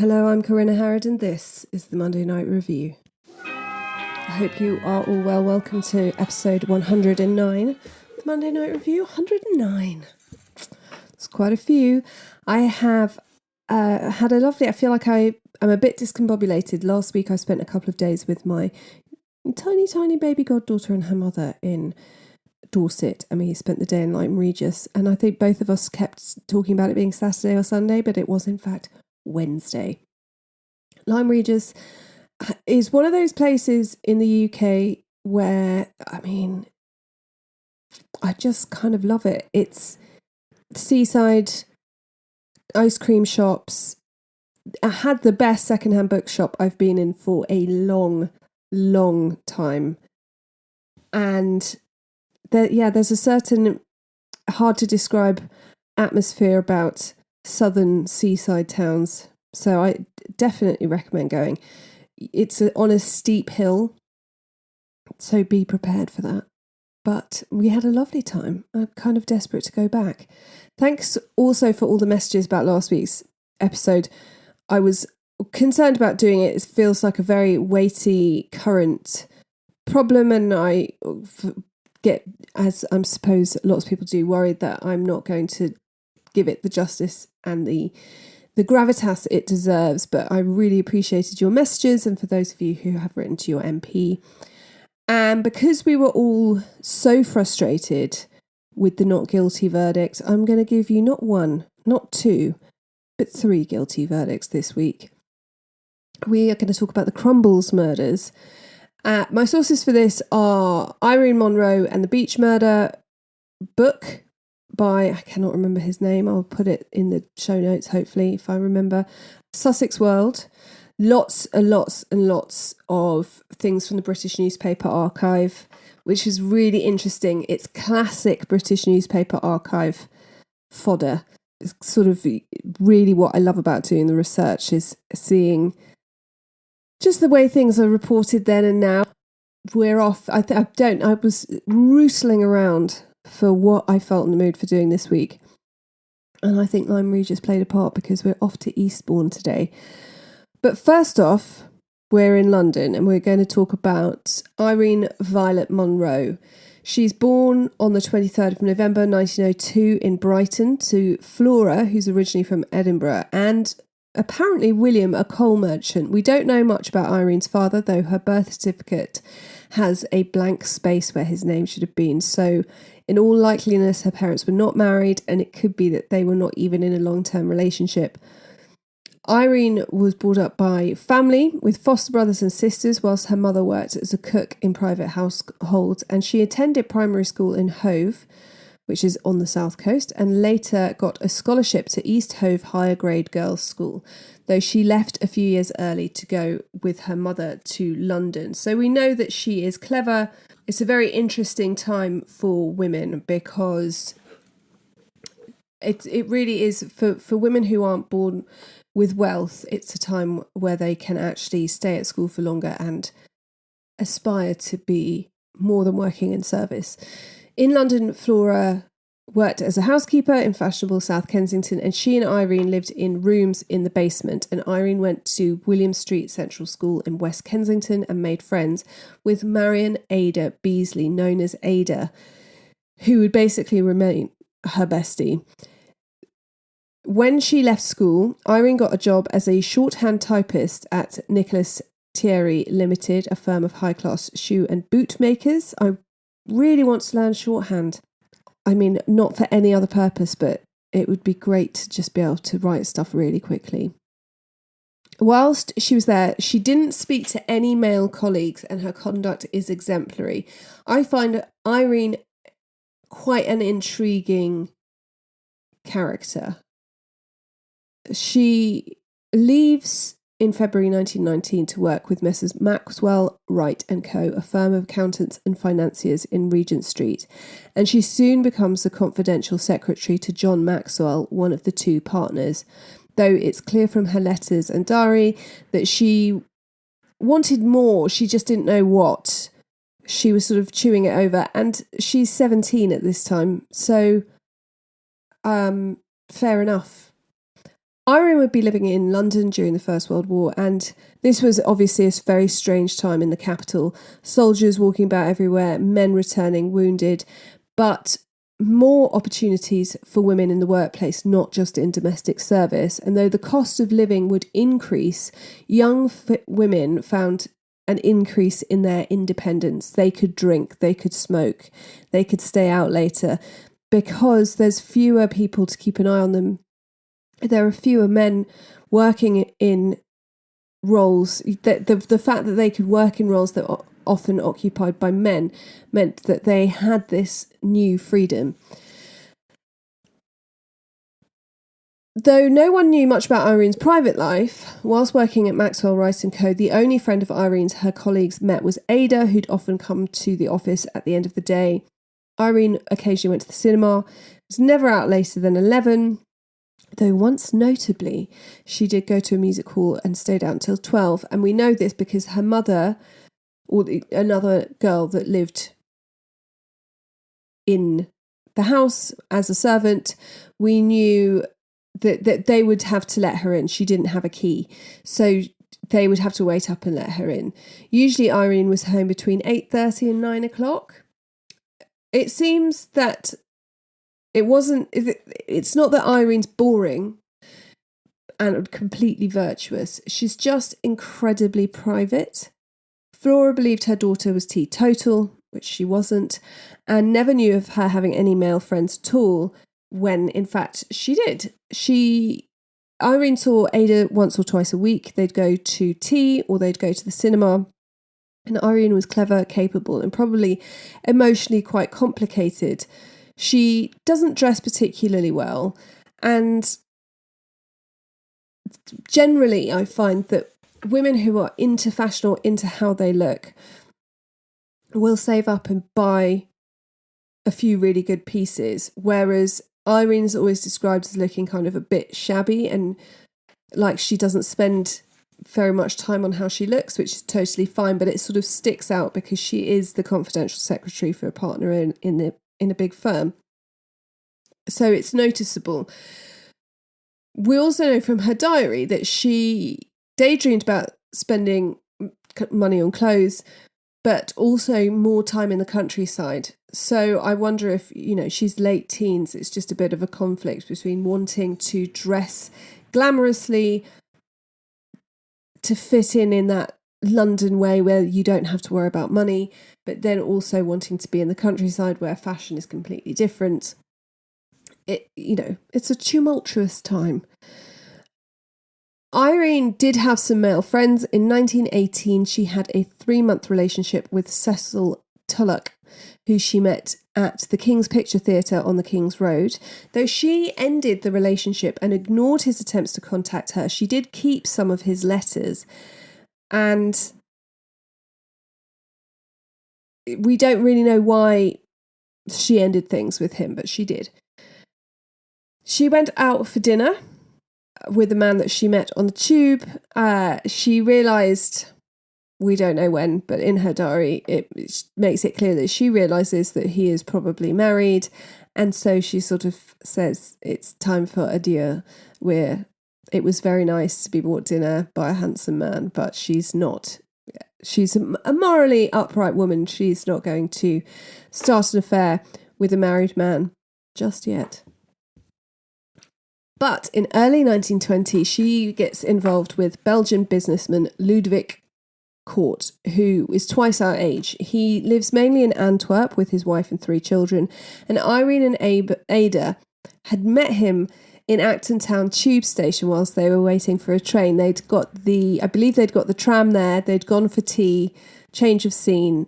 Hello, I'm Corinna Harrod and this is the Monday Night Review. I hope you are all well. Welcome to episode 109. The Monday Night Review, 109. It's quite a few. I have had a lovely... I feel like I'm a bit discombobulated. Last week I spent a couple of days with my tiny baby goddaughter and her mother in Dorset, and we spent the day in Lyme Regis, and I think both of us kept talking about it being Saturday or Sunday, but it was in fact Wednesday. Lyme Regis is one of those places in the UK where, I just kind of love it. It's seaside, ice cream shops. I had the best secondhand bookshop I've been in for a long time, and there's a certain hard to describe atmosphere about southern seaside towns. So I definitely recommend going. It's on a steep hill, so be prepared for that. But we had a lovely time. I'm kind of desperate to go back. Thanks also for all the messages about last week's episode. I was concerned about doing it. It feels like a very weighty current problem, and I get, as I suppose lots of people do, worried that I'm not going to give it the justice and the gravitas it deserves. But I really appreciated your messages, and for those of you who have written to your MP. And because we were all so frustrated with the not guilty verdict, I'm going to give you not one, not two, but 3 guilty verdicts this week. We are going to talk about the Crumbles Murders. My sources for this are Irene Monroe and the Beach Murder book by, I cannot remember his name, I'll put it in the show notes hopefully if I remember, Sussex World. Lots and lots of things from the British newspaper archive, which is really interesting. It's classic British newspaper archive fodder. It's sort of really what I love about doing the research, is seeing just the way things are reported then and now. We're off. I was rootling around for what I felt in the mood for doing this week. And I think Lyme Regis played a part, because we're off to Eastbourne today. But first off, we're in London and we're going to talk about Irene Violet Monroe. She's born on the 23rd of November 1902 in Brighton to Flora, who's originally from Edinburgh, and apparently William, a coal merchant. We don't know much about Irene's father, though her birth certificate has a blank space where his name should have been. So in all likeliness, her parents were not married, and it could be that they were not even in a long-term relationship. Irene was brought up by family with foster brothers and sisters, whilst her mother worked as a cook in private households, and she attended primary school in Hove, which is on the south coast, and later got a scholarship to East Hove Higher Grade Girls' School, though she left a few years early to go with her mother to London. So we know that she is clever. It's a very interesting time for women, because it really is for women who aren't born with wealth. It's a time where they can actually stay at school for longer and aspire to be more than working in service. In London, Flora worked as a housekeeper in fashionable South Kensington, and she and Irene lived in rooms in the basement. And Irene went to William Street Central School in West Kensington and made friends with Marion Ada Beasley, known as Ada, who would basically remain her bestie. When she left school, Irene got a job as a shorthand typist at Nicholas Thierry Limited, a firm of high-class shoe and boot makers. I really want to learn shorthand. I mean, not for any other purpose, but it would be great to just be able to write stuff really quickly. Whilst she was there, she didn't speak to any male colleagues, and her conduct is exemplary. I find Irene quite an intriguing character. She leaves in February 1919 to work with Messrs. Maxwell, Wright & Co., a firm of accountants and financiers in Regent Street, and she soon becomes the confidential secretary to John Maxwell, one of the 2 partners, though it's clear from her letters and diary that she wanted more, she just didn't know what. She was sort of chewing it over, and she's 17 at this time, so fair enough. Irene would be living in London during the First World War, and this was obviously a very strange time in the capital. Soldiers walking about everywhere, men returning wounded, but more opportunities for women in the workplace, not just in domestic service. And though the cost of living would increase, young women found an increase in their independence. They could drink, they could smoke, they could stay out later because there's fewer people to keep an eye on them. There are fewer men working in roles. The fact that they could work in roles that are often occupied by men meant that they had this new freedom. Though no one knew much about Irene's private life, whilst working at Maxwell Rice & Co., the only friend of Irene's her colleagues met was Ada, who'd often come to the office at the end of the day. Irene occasionally went to the cinema, was never out later than 11, though once notably, she did go to a music hall and stayed out until 12. And we know this because her mother, or another girl that lived in the house as a servant, we knew that they would have to let her in. She didn't have a key, so they would have to wait up and let her in. Usually Irene was home between 8:30 and 9 o'clock. It seems that it's not that Irene's boring and completely virtuous. She's just incredibly private. Flora believed her daughter was teetotal, which she wasn't, and never knew of her having any male friends at all, when in fact she did. Irene saw Ada once or twice a week. They'd go to tea or they'd go to the cinema. And Irene was clever, capable, and probably emotionally quite complicated. She doesn't dress particularly well, and generally I find that women who are into fashion or into how they look will save up and buy a few really good pieces, whereas Irene's always described as looking kind of a bit shabby and like she doesn't spend very much time on how she looks, which is totally fine, but it sort of sticks out because she is the confidential secretary for a partner in a big firm. So it's noticeable. We also know from her diary that she daydreamed about spending money on clothes, but also more time in the countryside. So I wonder if, she's late teens, it's just a bit of a conflict between wanting to dress glamorously to fit in that London way where you don't have to worry about money, but then also wanting to be in the countryside where fashion is completely different. It's a tumultuous time. Irene did have some male friends. In 1918, she had a 3-month relationship with Cecil Tulloch, who she met at the King's Picture Theatre on the King's Road. Though she ended the relationship and ignored his attempts to contact her, she did keep some of his letters. And we don't really know why she ended things with him, but she did. She went out for dinner with a man that she met on the tube. She realised, we don't know when, but in her diary, it makes it clear that she realises that he is probably married. And so she sort of says, it's time for adieu. It was very nice to be bought dinner by a handsome man, but she's not. She's a morally upright woman. She's not going to start an affair with a married man just yet. But in early 1920, she gets involved with Belgian businessman Ludwig Court, who is twice our age. He lives mainly in Antwerp with his wife and 3 children, and Irene and Ada had met him in Acton Town tube station whilst they were waiting for a train. I believe they'd got the tram there, they'd gone for tea, change of scene,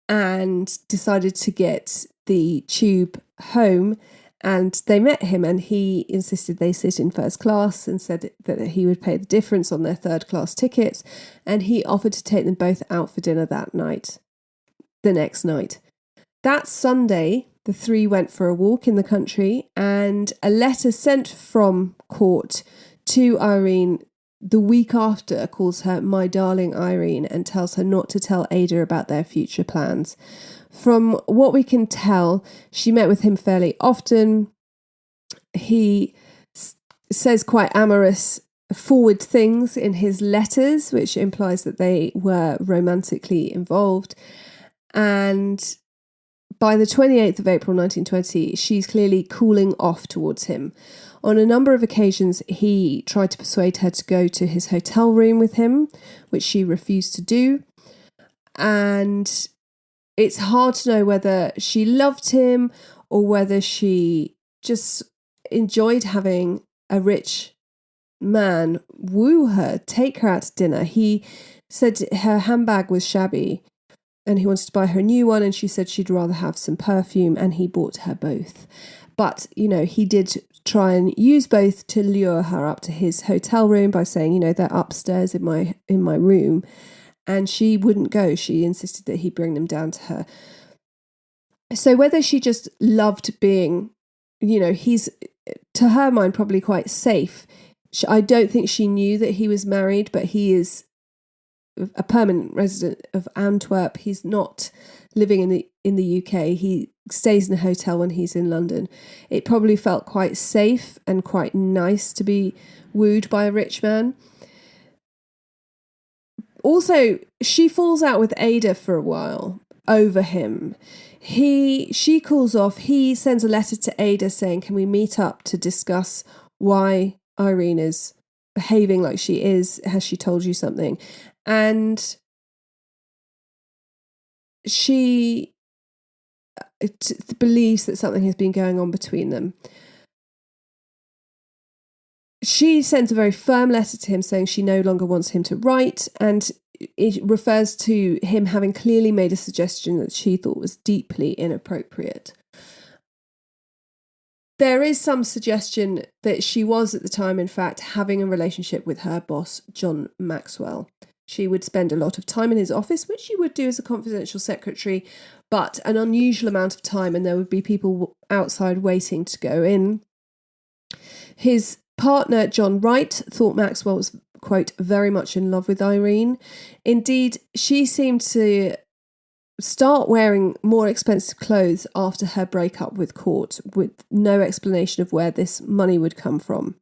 and decided to get the tube home. And they met him, and he insisted they sit in first class and said that he would pay the difference on their 3rd class tickets. And he offered to take them both out for dinner the next night. That Sunday, the 3 went for a walk in the country, and a letter sent from Court to Irene the week after calls her "my darling Irene" and tells her not to tell Ada about their future plans. From what we can tell, she met with him fairly often. He says quite amorous, forward things in his letters, which implies that they were romantically involved. And by the 28th of April 1920, she's clearly cooling off towards him. On a number of occasions, he tried to persuade her to go to his hotel room with him, which she refused to do. And it's hard to know whether she loved him or whether she just enjoyed having a rich man woo her, take her out to dinner. He said her handbag was shabby and he wanted to buy her a new one, and she said she'd rather have some perfume, and he bought her both. But, he did try and use both to lure her up to his hotel room by saying, they're upstairs in my room. And she wouldn't go. She insisted that he bring them down to her. So whether she just loved being, he's, to her mind, probably quite safe. I don't think she knew that he was married, but he is a permanent resident of Antwerp. He's not living in the UK. He stays in a hotel when he's in London. It probably felt quite safe and quite nice to be wooed by a rich man. Also, she falls out with Ada for a while over him. She calls off. He sends a letter to Ada saying, can we meet up to discuss why Irene is behaving like she is? Has she told you something? And she believes that something has been going on between them. She sends a very firm letter to him saying she no longer wants him to write, and it refers to him having clearly made a suggestion that she thought was deeply inappropriate. There is some suggestion that she was at the time, in fact, having a relationship with her boss, John Maxwell. She would spend a lot of time in his office, which she would do as a confidential secretary, but an unusual amount of time, and there would be people outside waiting to go in. His partner, John Wright, thought Maxwell was, quote, very much in love with Irene. Indeed, she seemed to start wearing more expensive clothes after her breakup with Court, with no explanation of where this money would come from.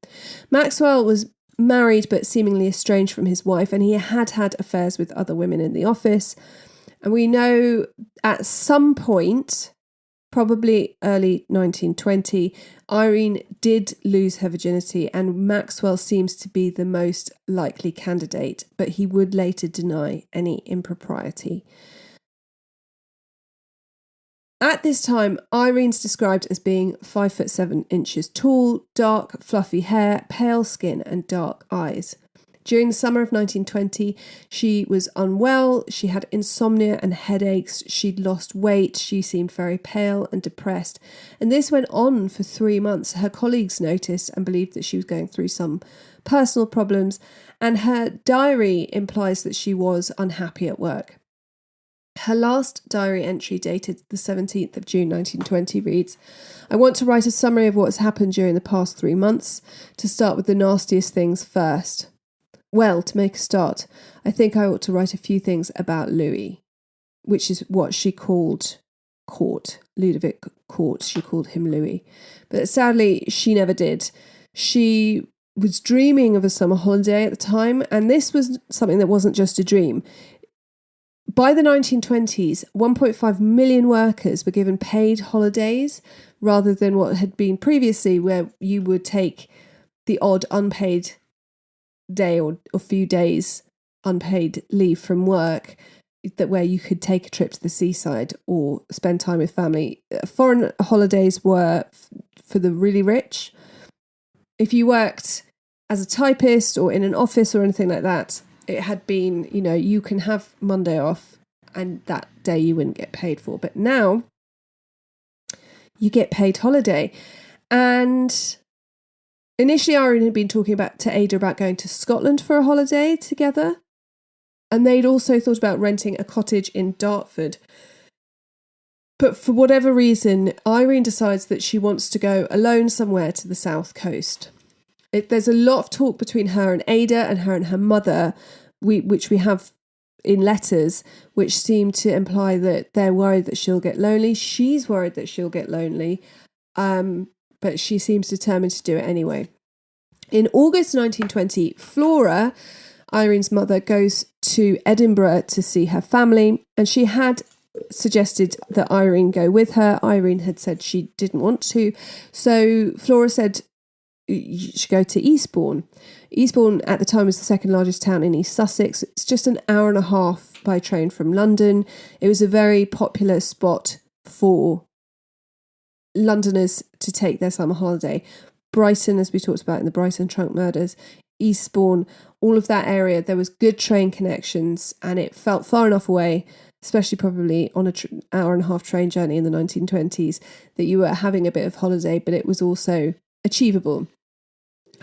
Maxwell was married but seemingly estranged from his wife, and he had affairs with other women in the office. And we know at some point, probably early 1920, Irene did lose her virginity, and Maxwell seems to be the most likely candidate, but he would later deny any impropriety. At this time, Irene's described as being 5'7" tall, dark, fluffy hair, pale skin, and dark eyes. During the summer of 1920, she was unwell, she had insomnia and headaches, she'd lost weight, she seemed very pale and depressed. And this went on for 3 months. Her colleagues noticed and believed that she was going through some personal problems, and her diary implies that she was unhappy at work. Her last diary entry, dated the 17th of June 1920, reads, I want to write a summary of what's happened during the past 3 months, to start with the nastiest things first. Well, to make a start, I think I ought to write a few things about Louis, which is what she called Court, Ludovic Court. She called him Louis. But sadly, she never did. She was dreaming of a summer holiday at the time, and this was something that wasn't just a dream. By the 1920s, 1.5 million workers were given paid holidays rather than what had been previously, where you would take the odd unpaid day or a few days unpaid leave from work, that where you could take a trip to the seaside or spend time with family. Foreign holidays were for the really rich. If you worked as a typist or in an office or anything like that, it had been, you can have Monday off and that day you wouldn't get paid for. But now you get paid holiday. And initially, Irene had been talking to Ada about going to Scotland for a holiday together. And they'd also thought about renting a cottage in Dartford. But for whatever reason, Irene decides that she wants to go alone somewhere to the south coast. There's a lot of talk between her and Ada and her mother, which we have in letters, which seem to imply that they're worried that she'll get lonely. She's worried that she'll get lonely, but she seems determined to do it anyway. In August 1920, Flora, Irene's mother, goes to Edinburgh to see her family, and she had suggested that Irene go with her. Irene had said she didn't want to, so Flora said you should go to Eastbourne. Eastbourne at the time was the second largest town in East Sussex. It's just an hour and a half by train from London. It was a very popular spot for Londoners to take their summer holiday. Brighton, as we talked about in the Brighton Trunk Murders, Eastbourne, all of that area, there was good train connections, and it felt far enough away, especially probably on an hour and a half train journey in the 1920s, that you were having a bit of holiday, but it was also achievable.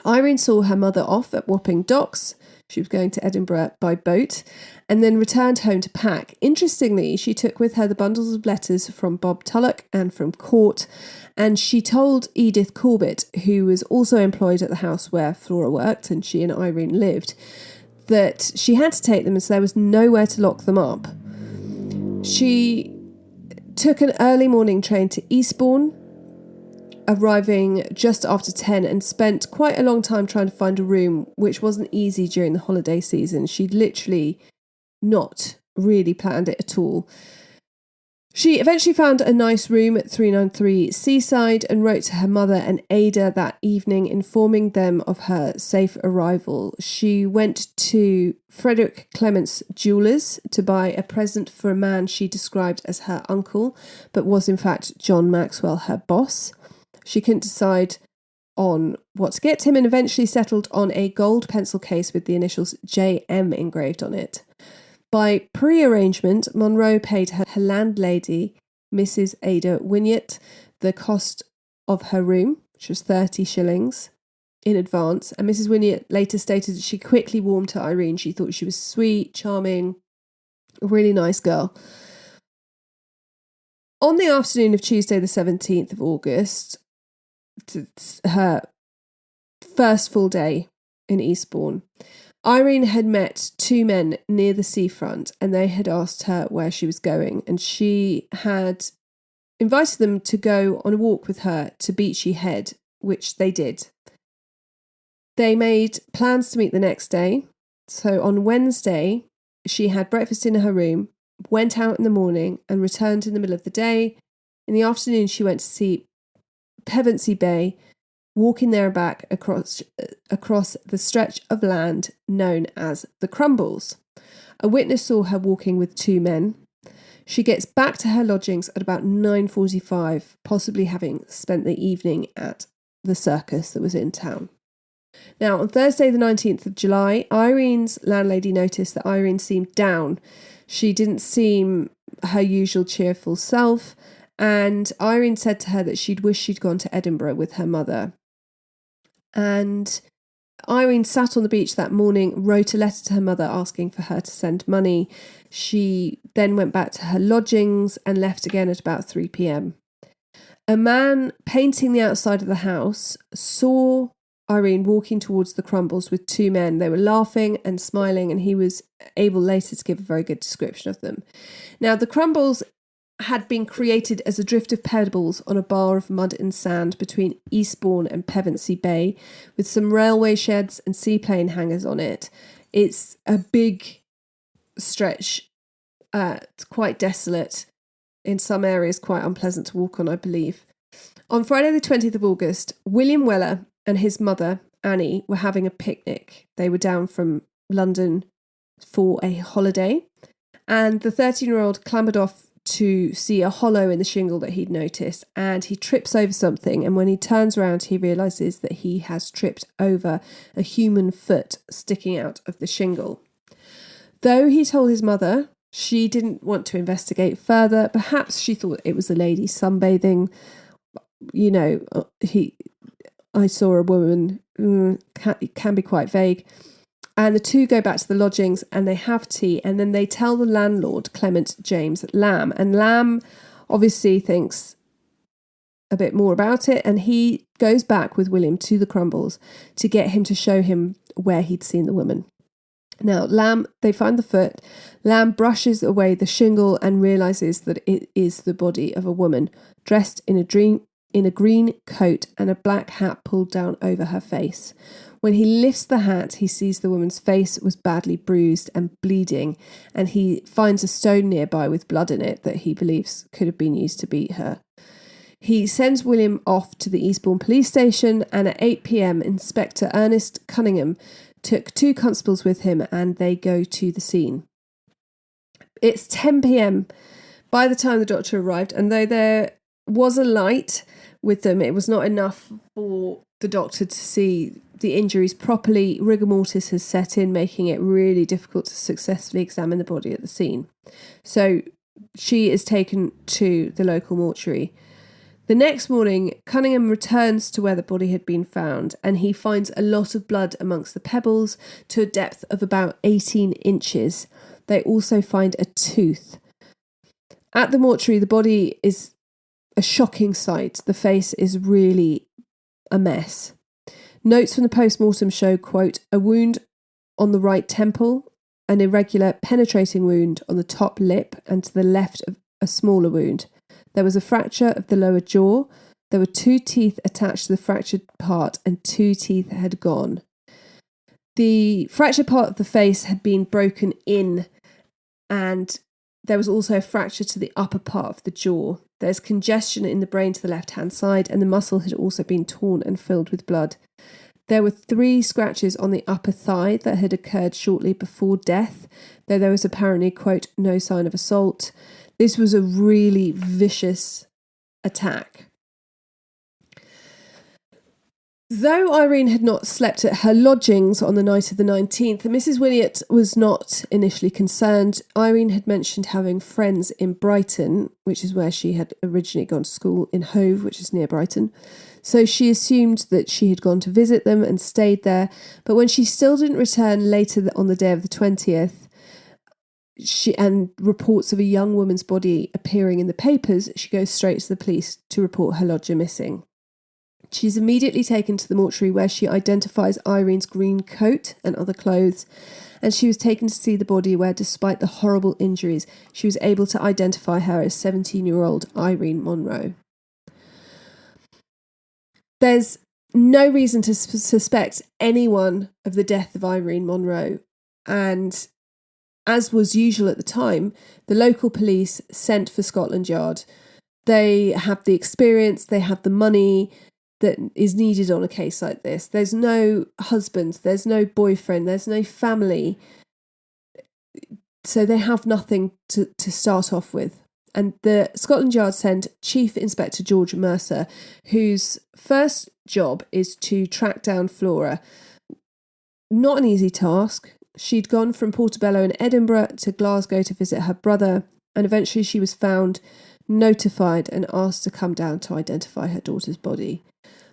Irene saw her mother off at Wapping Docks. She was going to Edinburgh by boat, and then returned home to pack. Interestingly, she took with her the bundles of letters from Bob Tulloch and from Court, and she told Edith Corbett, who was also employed at the house where Flora worked and she and Irene lived, that she had to take them as there was nowhere to lock them up. She took an early morning train to Eastbourne, arriving just after 10, and spent quite a long time trying to find a room, which wasn't easy during the holiday season. She'd literally not really planned it at all. She eventually found a nice room at 393 Seaside and wrote to her mother and Ada that evening, informing them of her safe arrival. She went to Frederick Clement's jewellers to buy a present for a man she described as her uncle, but was in fact John Maxwell, her boss. She couldn't decide on what to get him and eventually settled on a gold pencil case with the initials JM engraved on it. By pre-arrangement, Monroe paid her landlady, Mrs. Ada Wynyett, the cost of her room, which was 30 shillings, in advance, and Mrs. Wynyett later stated that she quickly warmed to Irene. She thought she was sweet, charming, a really nice girl. On the afternoon of Tuesday the 17th of August, her first full day in Eastbourne, Irene had met two men near the seafront, and they had asked her where she was going, and she had invited them to go on a walk with her to Beachy Head, which they did. They made plans to meet the next day. So on Wednesday, she had breakfast in her room, went out in the morning, and returned in the middle of the day. In the afternoon, she went to see Pevensey Bay, walking there and back across the stretch of land known as the Crumbles. A witness saw her walking with two men. She gets back to her lodgings at about 9:45, possibly having spent the evening at the circus that was in town. Now, on Thursday the 19th of July, Irene's landlady noticed that Irene seemed down. She didn't seem her usual cheerful self, and Irene said to her that she'd wish she'd gone to Edinburgh with her mother. And Irene sat on the beach that morning, wrote a letter to her mother asking for her to send money. She then went back to her lodgings and left again at about 3 p.m. A man painting the outside of the house saw Irene walking towards the Crumbles with two men. They were laughing and smiling, and he was able later to give a very good description of them. Now, the Crumbles had been created as a drift of pebbles on a bar of mud and sand between Eastbourne and Pevensey Bay, with some railway sheds and seaplane hangars on it. It's a big stretch, it's quite desolate, in some areas quite unpleasant to walk on, I believe. On Friday the 20th of August, William Weller and his mother, Annie, were having a picnic. They were down from London for a holiday, and the 13-year-old clambered off to see a hollow in the shingle that he'd noticed, and he trips over something, and when he turns around he realises that he has tripped over a human foot sticking out of the shingle. Though he told his mother, she didn't want to investigate further. Perhaps she thought it was a lady sunbathing. You know, I saw a woman, can be quite vague. And the two go back to the lodgings and they have tea, and then they tell the landlord, Clement James Lamb. And Lamb obviously thinks a bit more about it, and he goes back with William to the Crumbles to get him to show him where he'd seen the woman. Now, they find the foot. Lamb brushes away the shingle and realises that it is the body of a woman, dressed in a green coat and a black hat pulled down over her face. When he lifts the hat, he sees the woman's face was badly bruised and bleeding, and he finds a stone nearby with blood in it that he believes could have been used to beat her. He sends William off to the Eastbourne police station, and at 8 p.m, Inspector Ernest Cunningham took 2 constables with him, and they go to the scene. It's 10 p.m. by the time the doctor arrived, and though there was a light with them, it was not enough for the doctor to see the injuries properly. Rigor mortis has set in, making it really difficult to successfully examine the body at the scene. So she is taken to the local mortuary. The next morning, Cunningham returns to where the body had been found, and he finds a lot of blood amongst the pebbles to a depth of about 18 inches. They also find a tooth. At the mortuary, the body is a shocking sight. The face is really a mess. Notes from the post-mortem show, quote, a wound on the right temple, an irregular penetrating wound on the top lip, and to the left of a smaller wound. There was a fracture of the lower jaw. There were 2 teeth attached to the fractured part, and 2 teeth had gone. The fractured part of the face had been broken in, and there was also a fracture to the upper part of the jaw. There's congestion in the brain to the left-hand side, and the muscle had also been torn and filled with blood. There were 3 scratches on the upper thigh that had occurred shortly before death, though there was apparently, quote, no sign of assault. This was a really vicious attack. Though Irene had not slept at her lodgings on the night of the 19th, Mrs. Williot was not initially concerned. Irene had mentioned having friends in Brighton, which is where she had originally gone to school, in Hove, which is near Brighton. So she assumed that she had gone to visit them and stayed there. But when she still didn't return later on the day of the 20th, and reports of a young woman's body appearing in the papers, she goes straight to the police to report her lodger missing. She's immediately taken to the mortuary, where she identifies Irene's green coat and other clothes, and she was taken to see the body, where, despite the horrible injuries, she was able to identify her as 17-year-old Irene Monroe. There's no reason to suspect anyone of the death of Irene Monroe, and as was usual at the time, the local police sent for Scotland Yard. They have the experience, they have the money that is needed on a case like this. There's no husband, there's no boyfriend, there's no family. So they have nothing to start off with. And the Scotland Yard sent Chief Inspector George Mercer, whose first job is to track down Flora. Not an easy task. She'd gone from Portobello in Edinburgh to Glasgow to visit her brother, and eventually she was found, notified, and asked to come down to identify her daughter's body.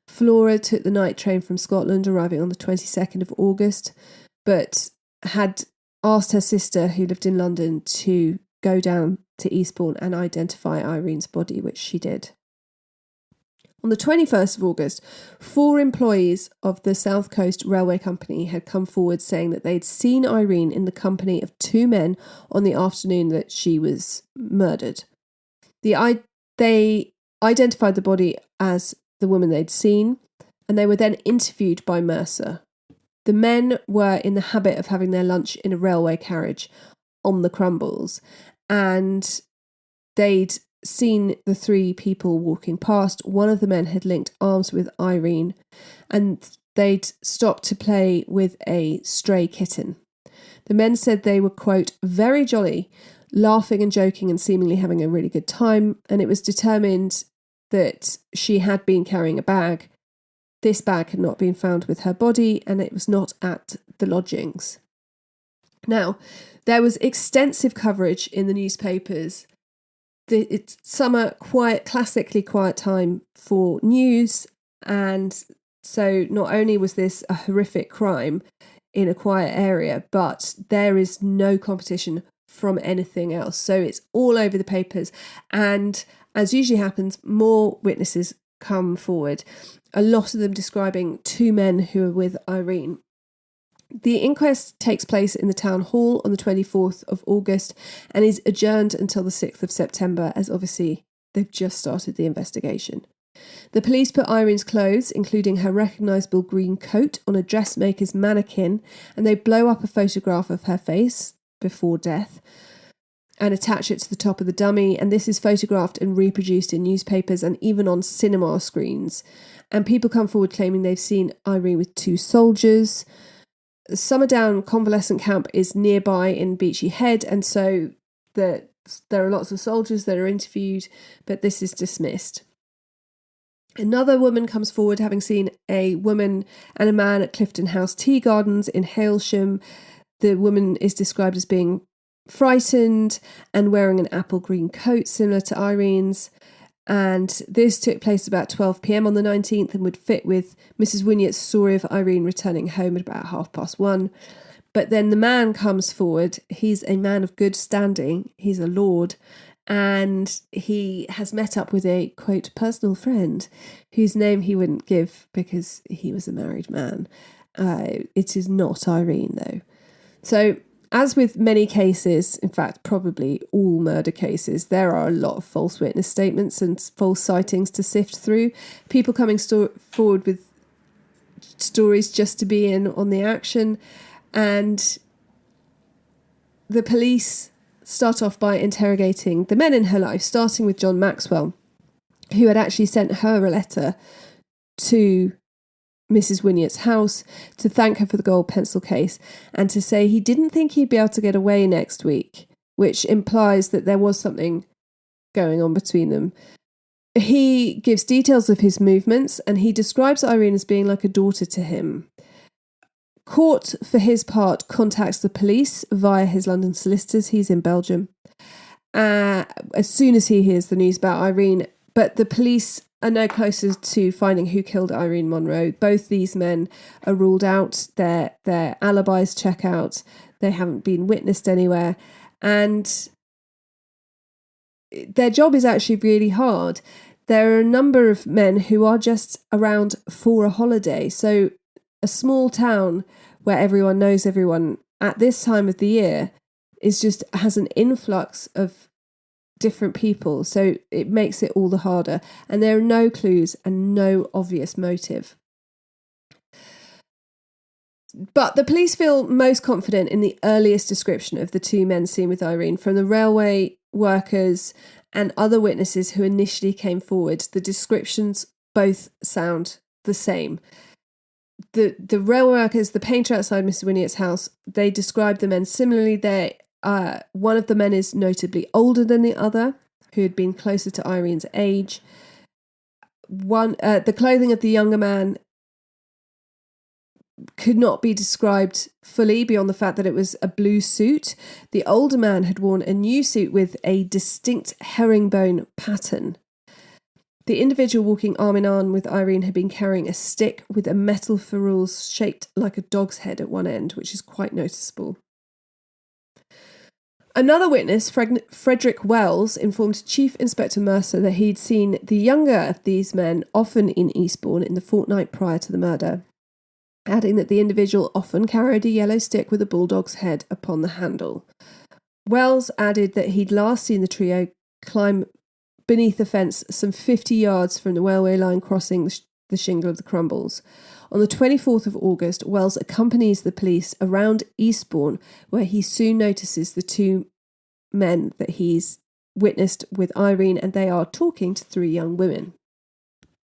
Flora took the night train from Scotland, arriving on the 22nd of August, but had asked her sister, who lived in London, to go down to Eastbourne and identify Irene's body, which she did. On the 21st of August, 4 employees of the South Coast Railway Company had come forward saying that they'd seen Irene in the company of 2 men on the afternoon that she was murdered. They identified the body as the woman they'd seen, and they were then interviewed by Mercer. The men were in the habit of having their lunch in a railway carriage on the Crumbles, and they'd seen the 3 people walking past. One of the men had linked arms with Irene, and they'd stopped to play with a stray kitten. The men said they were, quote, very jolly, laughing and joking and seemingly having a really good time, and it was determined that she had been carrying a bag. This bag had not been found with her body, and it was not at the lodgings. Now, there was extensive coverage in the newspapers. It's summer, classically quiet time for news, and so not only was this a horrific crime in a quiet area, but there is no competition from anything else. So it's all over the papers, and as usually happens, more witnesses come forward, a lot of them describing 2 men who were with Irene. The inquest takes place in the town hall on the 24th of August and is adjourned until the 6th of September, as obviously they've just started the investigation. The police put Irene's clothes, including her recognisable green coat, on a dressmaker's mannequin, and they blow up a photograph of her face before death and attach it to the top of the dummy. And this is photographed and reproduced in newspapers and even on cinema screens. And people come forward claiming they've seen Irene with 2 soldiers. Summerdown convalescent camp is nearby in Beachy Head, and so there are lots of soldiers that are interviewed, but this is dismissed. Another woman comes forward having seen a woman and a man at Clifton House Tea Gardens in Hailsham. The woman is described as being frightened and wearing an apple green coat similar to Irene's. And this took place about 12 p.m. on the 19th and would fit with Mrs. Winyett's story of Irene returning home at about 1:30. But then the man comes forward. He's a man of good standing. He's a lord. And he has met up with a, quote, personal friend whose name he wouldn't give because he was a married man. It is not Irene, though. So, as with many cases, in fact, probably all murder cases, there are a lot of false witness statements and false sightings to sift through. People coming forward with stories just to be in on the action. And the police start off by interrogating the men in her life, starting with John Maxwell, who had actually sent her a letter to Mrs. Winyett's house to thank her for the gold pencil case and to say he didn't think he'd be able to get away next week, which implies that there was something going on between them. He gives details of his movements and he describes Irene as being like a daughter to him. Court, for his part, contacts the police via his London solicitors. He's in Belgium. As soon as he hears the news about Irene, but the police are no closer to finding who killed Irene Monroe. Both these men are ruled out. Their alibis check out. They haven't been witnessed anywhere. And their job is actually really hard. There are a number of men who are just around for a holiday. So a small town where everyone knows everyone at this time of the year has an influx of different people, so it makes it all the harder. And there are no clues and no obvious motive. But the police feel most confident in the earliest description of the 2 men seen with Irene from the railway workers and other witnesses who initially came forward. The descriptions both sound the same. The rail workers, the painter outside Mrs. Winyett's house, they describe the men similarly. One of the men is notably older than the other, who had been closer to Irene's age. The clothing of the younger man could not be described fully beyond the fact that it was a blue suit. The older man had worn a new suit with a distinct herringbone pattern. The individual walking arm in arm with Irene had been carrying a stick with a metal ferrule shaped like a dog's head at one end, which is quite noticeable. Another witness, Frederick Wells, informed Chief Inspector Mercer that he'd seen the younger of these men often in Eastbourne in the fortnight prior to the murder, adding that the individual often carried a yellow stick with a bulldog's head upon the handle. Wells added that he'd last seen the trio climb beneath a fence some 50 yards from the railway line crossing the shingle of the Crumbles. On the 24th of August, Wells accompanies the police around Eastbourne, where he soon notices the 2 men that he's witnessed with Irene, and they are talking to 3 young women.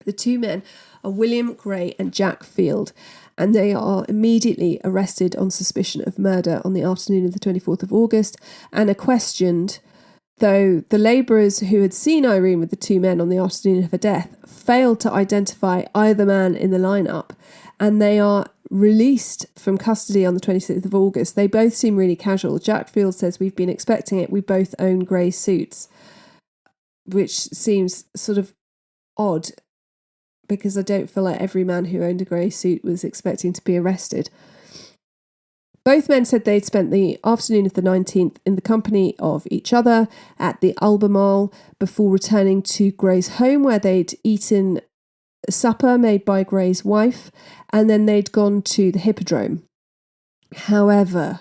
The 2 men are William Gray and Jack Field, and they are immediately arrested on suspicion of murder on the afternoon of the 24th of August and are questioned, though the labourers who had seen Irene with the 2 men on the afternoon of her death failed to identify either man in the lineup, and they are released from custody on the 26th of August. They both seem really casual. Jack Field says, "We've been expecting it. We both own grey suits," which seems sort of odd because I don't feel like every man who owned a grey suit was expecting to be arrested. Both men said they'd spent the afternoon of the 19th in the company of each other at the Albemarle before returning to Gray's home, where they'd eaten supper made by Gray's wife, and then they'd gone to the Hippodrome. However,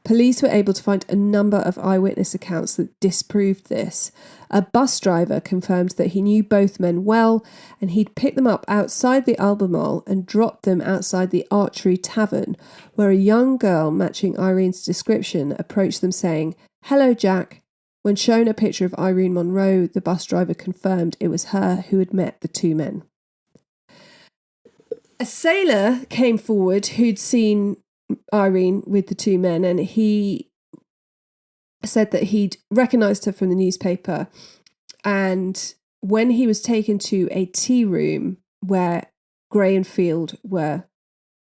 Police were able to find a number of eyewitness accounts that disproved this. A bus driver confirmed that he knew both men well, and he'd picked them up outside the Albemarle and dropped them outside the Archery Tavern, where a young girl matching Irene's description approached them saying, "Hello, Jack." When shown a picture of Irene Monroe, the bus driver confirmed it was her who had met the two men. A sailor came forward who'd seen Irene with the two men, and he said that he'd recognised her from the newspaper, and when he was taken to a tea room where Gray and Field were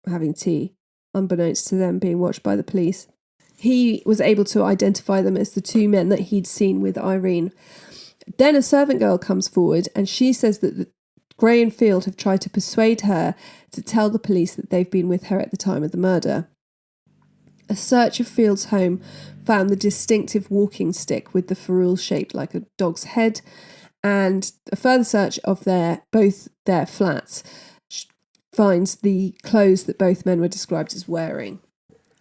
having tea, unbeknownst to them, being watched by the police, he was able to identify them as the two men that he'd seen with Irene. Then a servant girl comes forward, and she says that Gray and Field have tried to persuade her to tell the police that they've been with her at the time of the murder. A search of Field's home found the distinctive walking stick with the ferrule shaped like a dog's head, and a further search of both their flats finds the clothes that both men were described as wearing.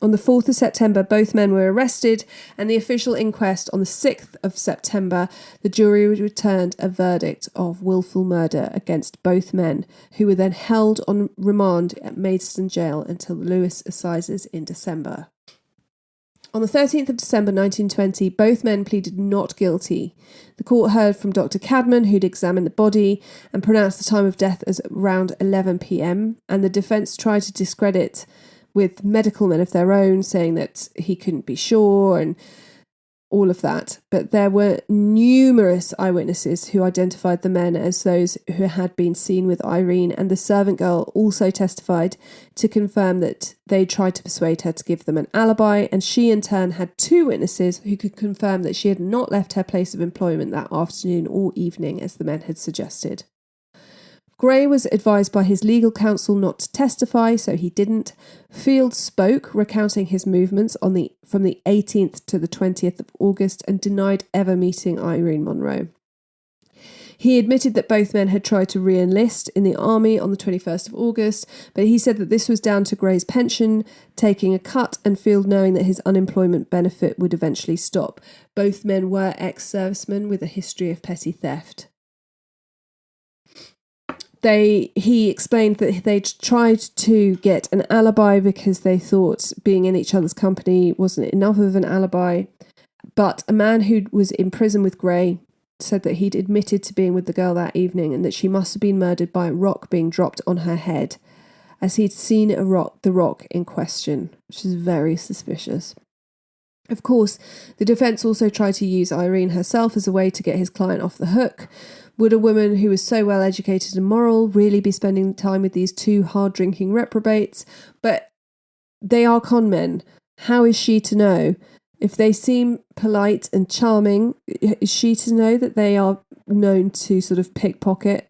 On the 4th of September, both men were arrested, and the official inquest on the 6th of September, the jury returned a verdict of willful murder against both men, who were then held on remand at Maidstone Jail until the Lewes Assizes in December. On the 13th of December 1920, both men pleaded not guilty. The court heard from Dr. Cadman, who'd examined the body, and pronounced the time of death as around 11 p.m, and the defence tried to discredit with medical men of their own, saying that he couldn't be sure and all of that. But there were numerous eyewitnesses who identified the men as those who had been seen with Irene, and the servant girl also testified to confirm that they tried to persuade her to give them an alibi, and she in turn had two witnesses who could confirm that she had not left her place of employment that afternoon or evening as the men had suggested. Gray was advised by his legal counsel not to testify, so he didn't. Field spoke, recounting his movements from the 18th to the 20th of August, and denied ever meeting Irene Monroe. He admitted that both men had tried to re-enlist in the army on the 21st of August, but he said that this was down to Gray's pension taking a cut and Field knowing that his unemployment benefit would eventually stop. Both men were ex-servicemen with a history of petty theft. He explained that they'd tried to get an alibi because they thought being in each other's company wasn't enough of an alibi. But a man who was in prison with Gray said that he'd admitted to being with the girl that evening and that she must have been murdered by a rock being dropped on her head, as he'd seen the rock in question, which is very suspicious. Of course, the defence also tried to use Irene herself as a way to get his client off the hook. Would a woman who was so well educated and moral really be spending time with these two hard-drinking reprobates? But they are con men. How is she to know? If they seem polite and charming, is she to know that they are known to sort of pickpocket?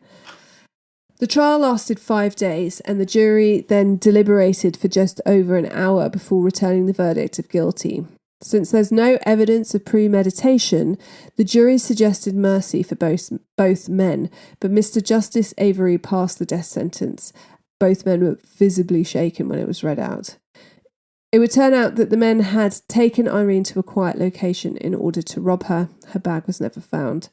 The trial lasted 5 days, and the jury then deliberated for just over an hour before returning the verdict of guilty. Since there's no evidence of premeditation, the jury suggested mercy for both men, but Mr. Justice Avery passed the death sentence. Both men were visibly shaken when it was read out. It would turn out that the men had taken Irene to a quiet location in order to rob her. Her bag was never found.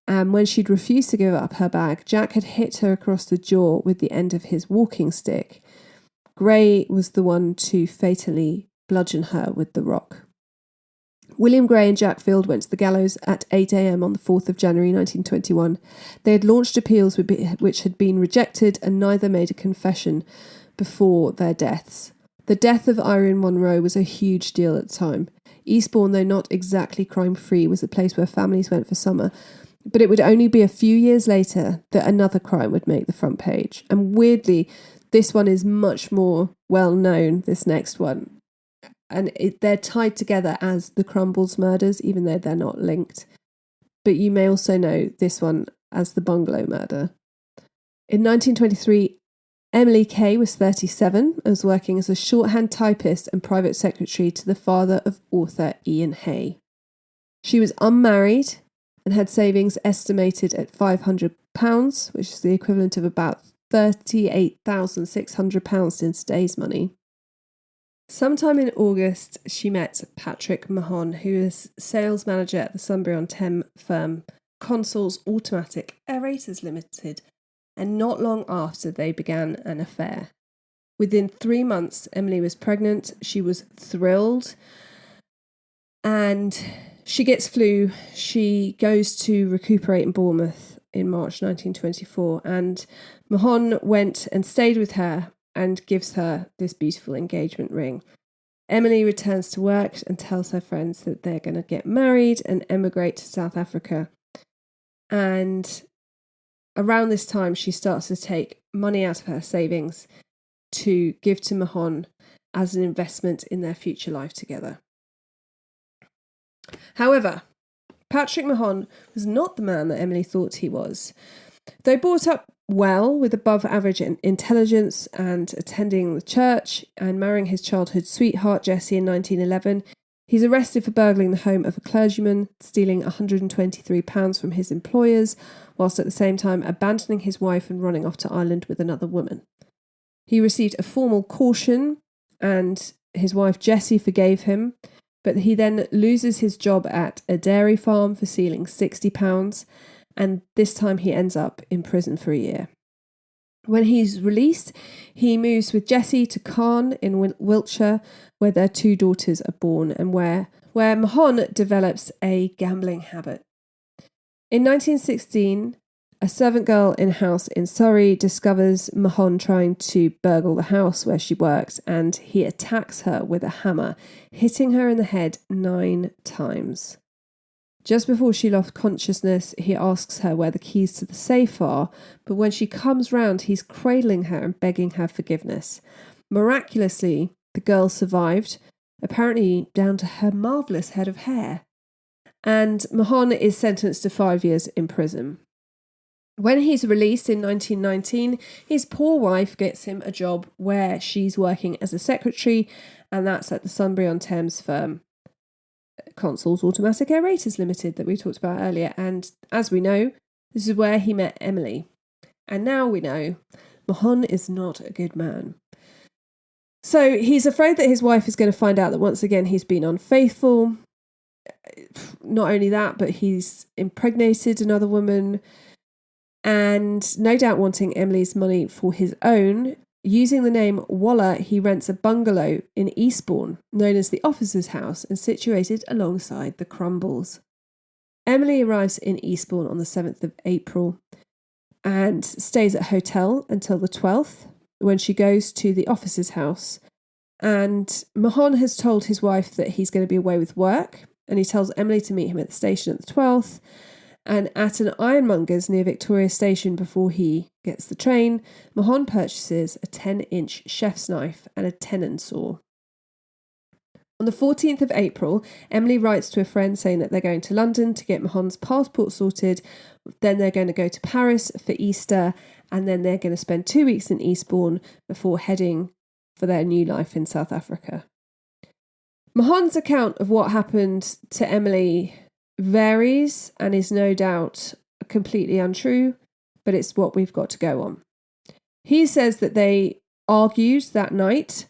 And when she'd refused to give up her bag, Jack had hit her across the jaw with the end of his walking stick. Gray was the one to fatally bludgeon her with the rock. William Gray and Jack Field went to the gallows at 8 a.m. on the 4th of January 1921. They had launched appeals which had been rejected, and neither made a confession before their deaths. The death of Irene Monroe was a huge deal at the time. Eastbourne, though not exactly crime-free, was a place where families went for summer, but it would only be a few years later that another crime would make the front page. And weirdly, this one is much more well-known, this next one. And they're tied together as the Crumbles Murders, even though they're not linked. But you may also know this one as the Bungalow Murder. In 1923, Emily Kay was 37 and was working as a shorthand typist and private secretary to the father of author Ian Hay. She was unmarried and had savings estimated at £500, which is the equivalent of about £38,600 in today's money. Sometime in August, she met Patrick Mahon, who is sales manager at the Sunbury-on-Thames firm Consols Automatic Aerators Limited, and not long after they began an affair. Within 3 months, Emily was pregnant. She was thrilled, and she gets flu. She goes to recuperate in Bournemouth in March 1924, and Mahon went and stayed with her and gives her this beautiful engagement ring. Emily returns to work and tells her friends that they're going to get married and emigrate to South Africa. And around this time, she starts to take money out of her savings to give to Mahon as an investment in their future life together. However, Patrick Mahon was not the man that Emily thought he was. Though brought up well with above average intelligence and attending the church and marrying his childhood sweetheart Jessie in 1911, he's arrested for burgling the home of a clergyman, stealing £123 from his employers, whilst at the same time abandoning his wife and running off to Ireland with another woman. He received a formal caution and his wife Jessie forgave him, but he then loses his job at a dairy farm for stealing £60, and this time he ends up in prison for a year. When he's released, he moves with Jessie to Caen in Wiltshire, where their 2 daughters are born, and where Mahon develops a gambling habit. In 1916, a servant girl in a house in Surrey discovers Mahon trying to burgle the house where she works, and he attacks her with a hammer, hitting her in the head 9 times. Just before she lost consciousness, he asks her where the keys to the safe are, but when she comes round, he's cradling her and begging her forgiveness. Miraculously, the girl survived, apparently down to her marvellous head of hair, and Mahon is sentenced to 5 years in prison. When he's released in 1919, his poor wife gets him a job where she's working as a secretary, and that's at the Sunbury-on-Thames firm Consols Automatic Aerators Limited that we talked about earlier. And as we know, this is where he met Emily. And now we know Mahon is not a good man. So he's afraid that his wife is going to find out that once again he's been unfaithful. Not only that, but he's impregnated another woman, and no doubt wanting Emily's money for his own. Using the name Waller, he rents a bungalow in Eastbourne, known as the Officer's House, and situated alongside the Crumbles. Emily arrives in Eastbourne on the 7th of April and stays at a hotel until the 12th, when she goes to the Officer's House. And Mahon has told his wife that he's going to be away with work, and he tells Emily to meet him at the station at the 12th. And at an ironmonger's near Victoria Station before he gets the train, Mahon purchases a 10-inch chef's knife and a tenon saw. On the 14th of April, Emily writes to a friend saying that they're going to London to get Mahon's passport sorted, then they're going to go to Paris for Easter, and then they're going to spend 2 weeks in Eastbourne before heading for their new life in South Africa. Mahon's account of what happened to Emily varies and is no doubt completely untrue, but it's what we've got to go on. He says that they argued that night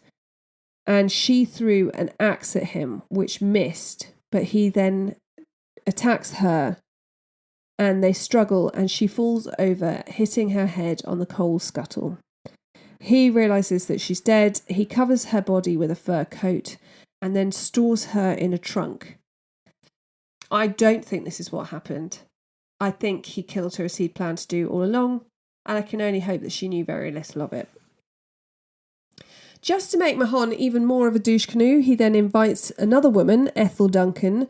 and she threw an axe at him, which missed, but he then attacks her and they struggle and she falls over, hitting her head on the coal scuttle. He realises that she's dead. He covers her body with a fur coat and then stores her in a trunk. I don't think this is what happened. I think he killed her as he'd planned to do all along, and I can only hope that she knew very little of it. Just to make Mahon even more of a douche canoe, he then invites another woman, Ethel Duncan,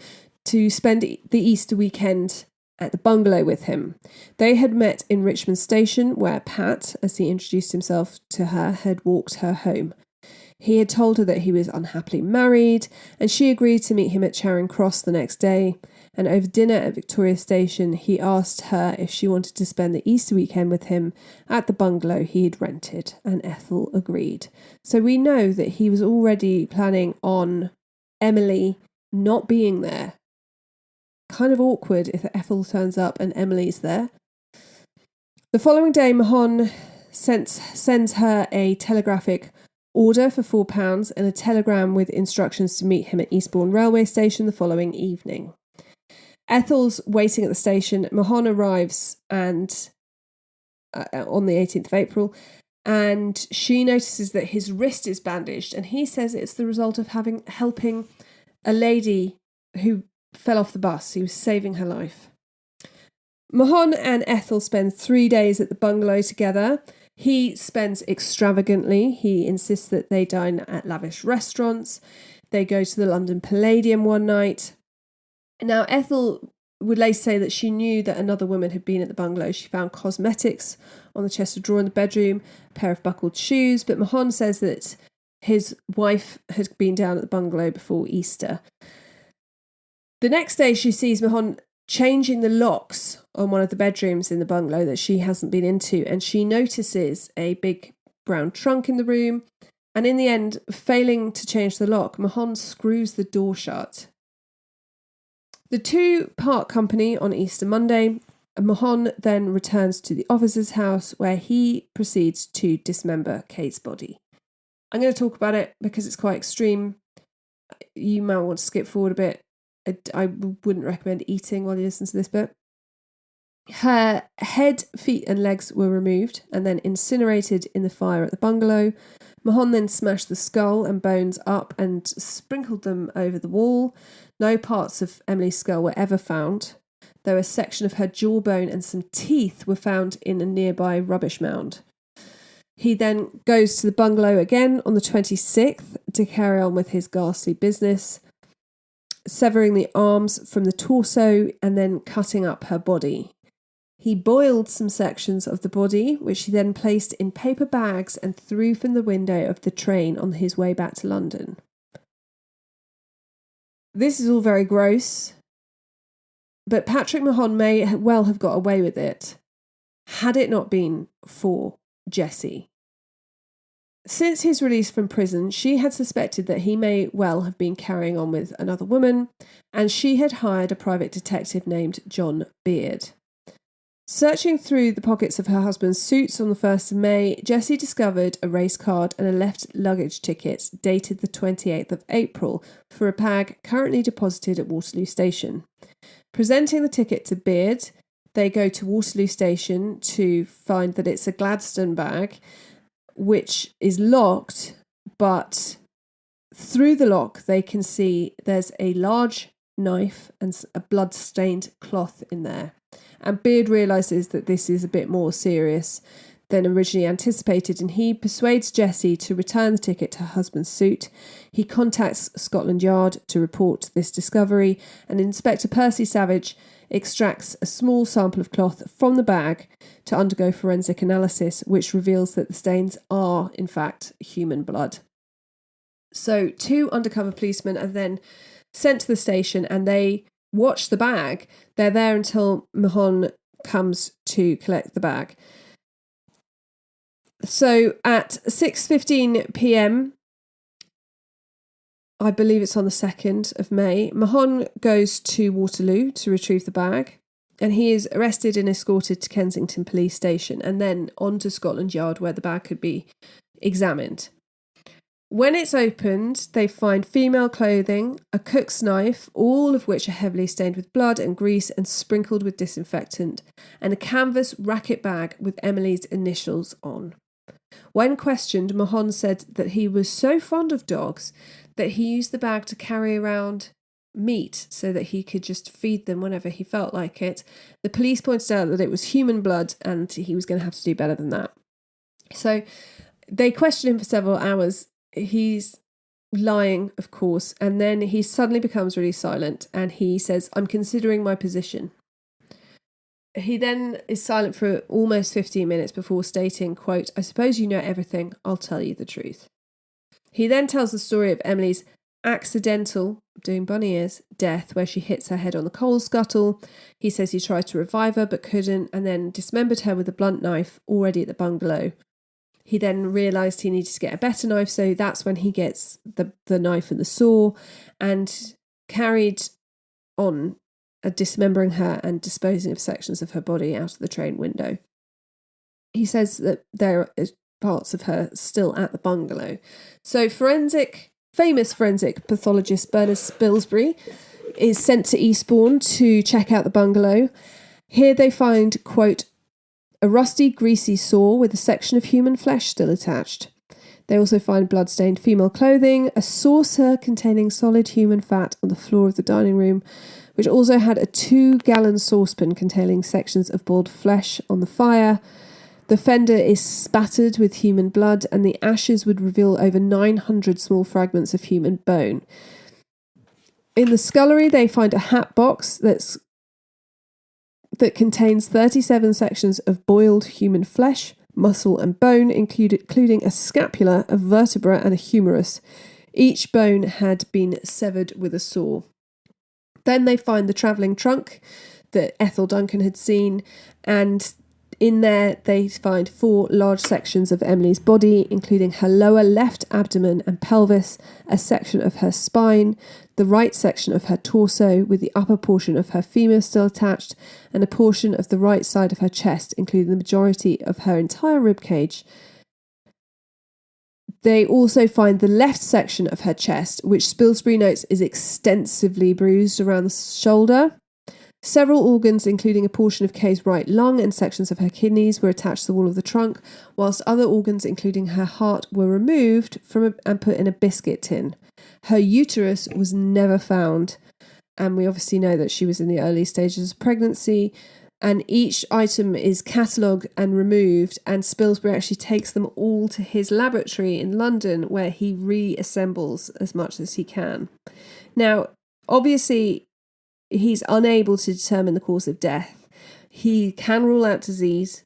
to spend the Easter weekend at the bungalow with him. They had met in Richmond Station, where Pat, as he introduced himself to her, had walked her home. He had told her that he was unhappily married, and she agreed to meet him at Charing Cross the next day. And over dinner at Victoria Station, he asked her if she wanted to spend the Easter weekend with him at the bungalow he had rented, and Ethel agreed. So we know that he was already planning on Emily not being there. Kind of awkward if Ethel turns up and Emily's there. The following day, Mahon sends her a telegraphic order for £4 and a telegram with instructions to meet him at Eastbourne railway station the following evening. Ethel's waiting at the station. Mahon arrives and on the 18th of April, and she notices that his wrist is bandaged, and he says it's the result of helping a lady who fell off the bus. He was saving her life. Mahon and Ethel spend 3 days at the bungalow together. He spends extravagantly. He insists that they dine at lavish restaurants. They go to the London Palladium one night. Now, Ethel would later say that she knew that another woman had been at the bungalow. She found cosmetics on the chest of drawers in the bedroom, a pair of buckled shoes, but Mahon says that his wife had been down at the bungalow before Easter. The next day she sees Mahon changing the locks on one of the bedrooms in the bungalow that she hasn't been into, and she notices a big brown trunk in the room, and in the end, failing to change the lock, Mahon screws the door shut. The two part company on Easter Monday. Mahon then returns to the officer's house where he proceeds to dismember Kate's body. I'm going to talk about it because it's quite extreme. You might want to skip forward a bit. I wouldn't recommend eating while you listen to this bit. Her head, feet and legs were removed and then incinerated in the fire at the bungalow. Mahon then smashed the skull and bones up and sprinkled them over the wall. No parts of Emily's skull were ever found, though a section of her jawbone and some teeth were found in a nearby rubbish mound. He then goes to the bungalow again on the 26th to carry on with his ghastly business, severing the arms from the torso and then cutting up her body. He boiled some sections of the body, which he then placed in paper bags and threw from the window of the train on his way back to London. This is all very gross, but Patrick Mahon may well have got away with it had it not been for Jessie. Since his release from prison, she had suspected that he may well have been carrying on with another woman, and she had hired a private detective named John Beard. Searching through the pockets of her husband's suits on the 1st of May, Jessie discovered a race card and a left luggage ticket dated the 28th of April for a bag currently deposited at Waterloo Station. Presenting the ticket to Beard, they go to Waterloo Station to find that it's a Gladstone bag, which is locked, but through the lock they can see there's a large knife and a blood-stained cloth in there. And Beard realises that this is a bit more serious than originally anticipated, and he persuades Jessie to return the ticket to her husband's suit. He contacts Scotland Yard to report this discovery, and Inspector Percy Savage extracts a small sample of cloth from the bag to undergo forensic analysis, which reveals that the stains are, in fact, human blood. So 2 undercover policemen are then sent to the station, and they watch the bag. They're there until Mahon comes to collect the bag. So at 6:15 p.m, I believe it's on the 2nd of May, Mahon goes to Waterloo to retrieve the bag, and he is arrested and escorted to Kensington Police Station and then on to Scotland Yard where the bag could be examined. When it's opened, they find female clothing, a cook's knife, all of which are heavily stained with blood and grease and sprinkled with disinfectant, and a canvas racket bag with Emily's initials on. When questioned, Mahon said that he was so fond of dogs that he used the bag to carry around meat so that he could just feed them whenever he felt like it. The police pointed out that it was human blood and he was going to have to do better than that. So they questioned him for several hours. He's lying, of course, and then he suddenly becomes really silent and he says, "I'm considering my position." He then is silent for almost 15 minutes before stating, quote, "I suppose you know everything. I'll tell you the truth." He then tells the story of Emily's accidental, doing bunny ears, death where she hits her head on the coal scuttle. He says he tried to revive her but couldn't, and then dismembered her with a blunt knife already at the bungalow. He then realised he needed to get a better knife, so that's when he gets the knife and the saw and carried on dismembering her and disposing of sections of her body out of the train window. He says that there parts of her still at the bungalow. So famous forensic pathologist Bernard Spilsbury is sent to Eastbourne to check out the bungalow. Here they find, quote, a rusty, greasy saw with a section of human flesh still attached. They also find blood-stained female clothing, a saucer containing solid human fat on the floor of the dining room, which also had a 2-gallon saucepan containing sections of boiled flesh on the fire. The fender is spattered with human blood, and the ashes would reveal over 900 small fragments of human bone. In the scullery, they find a hat box that contains 37 sections of boiled human flesh, muscle and bone, including a scapula, a vertebra and a humerus. Each bone had been severed with a saw. Then they find the travelling trunk that Ethel Duncan had seen, and in there they find 4 large sections of Emily's body, including her lower left abdomen and pelvis, a section of her spine, the right section of her torso with the upper portion of her femur still attached, and a portion of the right side of her chest, including the majority of her entire rib cage. They also find the left section of her chest, which Spilsbury notes is extensively bruised around the shoulder. Several organs, including a portion of Kay's right lung and sections of her kidneys, were attached to the wall of the trunk, whilst other organs, including her heart, were removed and put in a biscuit tin. Her uterus was never found, and we obviously know that she was in the early stages of pregnancy, and each item is catalogued and removed, and Spilsbury actually takes them all to his laboratory in London, where he reassembles as much as he can. Now, obviously, he's unable to determine the cause of death. He can rule out disease,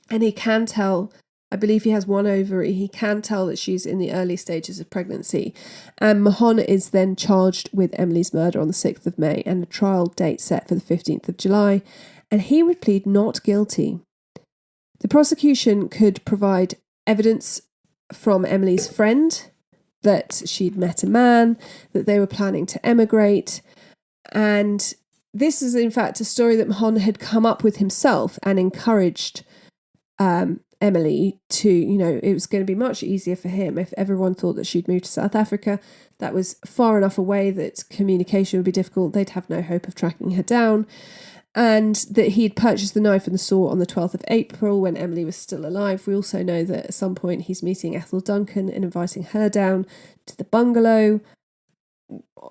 and he can tell, I believe he has one ovary, he can tell that she's in the early stages of pregnancy. And Mahon is then charged with Emily's murder on the 6th of May, and a trial date set for the 15th of July, and he would plead not guilty. The prosecution could provide evidence from Emily's friend that she'd met a man, that they were planning to emigrate. And this is, in fact, a story that Mahon had come up with himself and encouraged Emily to, it was going to be much easier for him if everyone thought that she'd moved to South Africa. That was far enough away that communication would be difficult. They'd have no hope of tracking her down. And that he'd purchased the knife and the saw on the 12th of April when Emily was still alive. We also know that at some point he's meeting Ethel Duncan and inviting her down to the bungalow.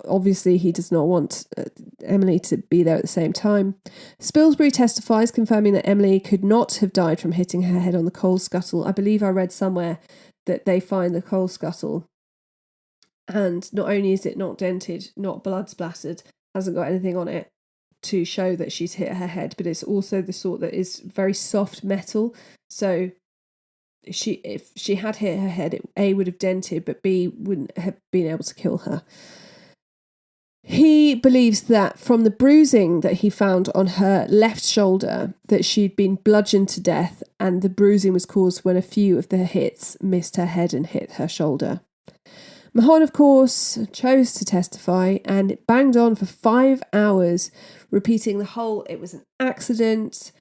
Obviously, he does not want Emily to be there at the same time. Spilsbury testifies, confirming that Emily could not have died from hitting her head on the coal scuttle. I believe I read somewhere that they find the coal scuttle, and not only is it not dented, not blood splattered, hasn't got anything on it to show that she's hit her head, but it's also the sort that is very soft metal. So if she had hit her head, it A, would have dented, but B, wouldn't have been able to kill her. He believes that from the bruising that he found on her left shoulder, that she'd been bludgeoned to death, and the bruising was caused when a few of the hits missed her head and hit her shoulder. Mahon, of course, chose to testify, and it banged on for 5 hours, repeating the whole, it was an accident,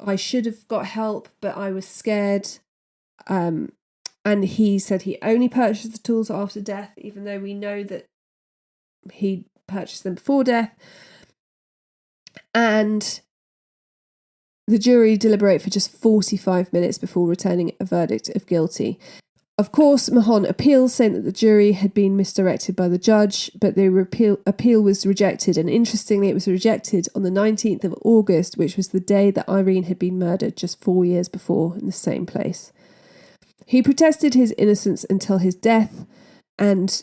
I should have got help, but I was scared. And he said he only purchased the tools after death, even though we know that he purchased them before death. And the jury deliberate for just 45 minutes before returning a verdict of guilty. Of course, Mahon appeals, saying that the jury had been misdirected by the judge, but the appeal was rejected. And interestingly, it was rejected on the 19th of August, which was the day that Irene had been murdered just 4 years before in the same place. He protested his innocence until his death and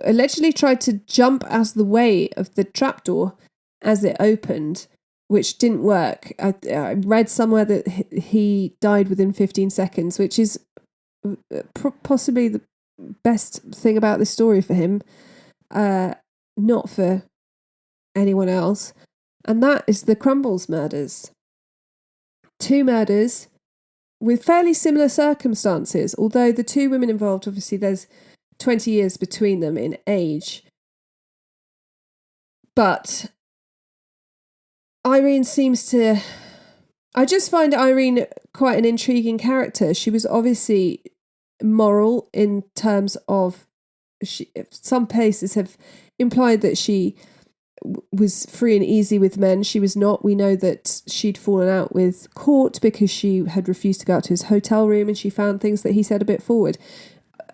allegedly tried to jump out of the way of the trapdoor as it opened, which didn't work. I read somewhere that he died within 15 seconds, which is possibly the best thing about this story for him, not for anyone else. And that is the Crumbles murders. 2 murders with fairly similar circumstances, although the 2 women involved, obviously there's 20 years between them in age. But Irene seems to I just find Irene quite an intriguing character. She was obviously moral in terms of some places have implied that she was free and easy with men. She was not. We know that she'd fallen out with Court because she had refused to go out to his hotel room and she found things that he said a bit forward.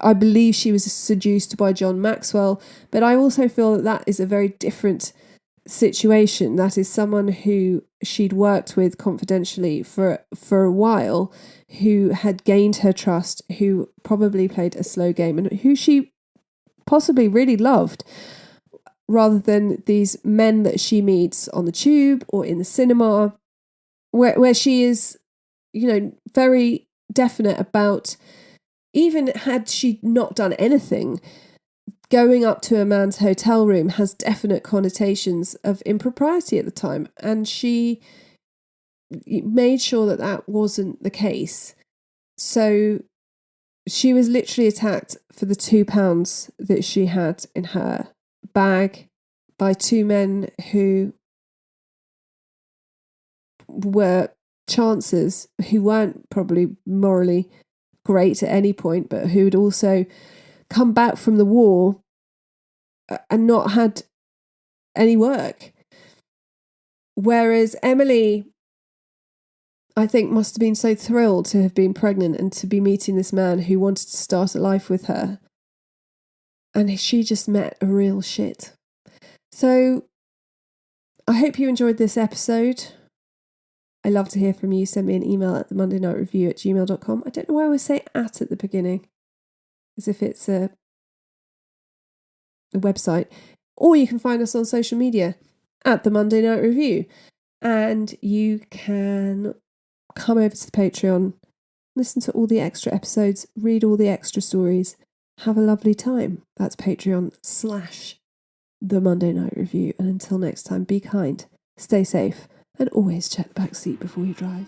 I believe she was seduced by John Maxwell, but I also feel that that is a very different situation. That is someone who she'd worked with confidentially for a while, who had gained her trust, who probably played a slow game and who she possibly really loved, rather than these men that she meets on the tube or in the cinema, where she is, very definite about, even had she not done anything, going up to a man's hotel room has definite connotations of impropriety at the time. And she made sure that that wasn't the case. So she was literally attacked for the £2 that she had in her bag by two men who were chancers, who weren't probably morally great at any point, but who'd also come back from the war and not had any work. Whereas Emily, I think, must have been so thrilled to have been pregnant and to be meeting this man who wanted to start a life with her. And she just met a real shit. So I hope you enjoyed this episode. I love to hear from you. Send me an email at themondaynightrevue@gmail.com. I don't know why I always say at the beginning, as if it's a website. Or you can find us on social media at The Monday Night Review. And you can come over to the Patreon, listen to all the extra episodes, read all the extra stories, have a lovely time. That's Patreon/The Monday Night Review. And until next time, be kind, stay safe, and always check the back seat before you drive.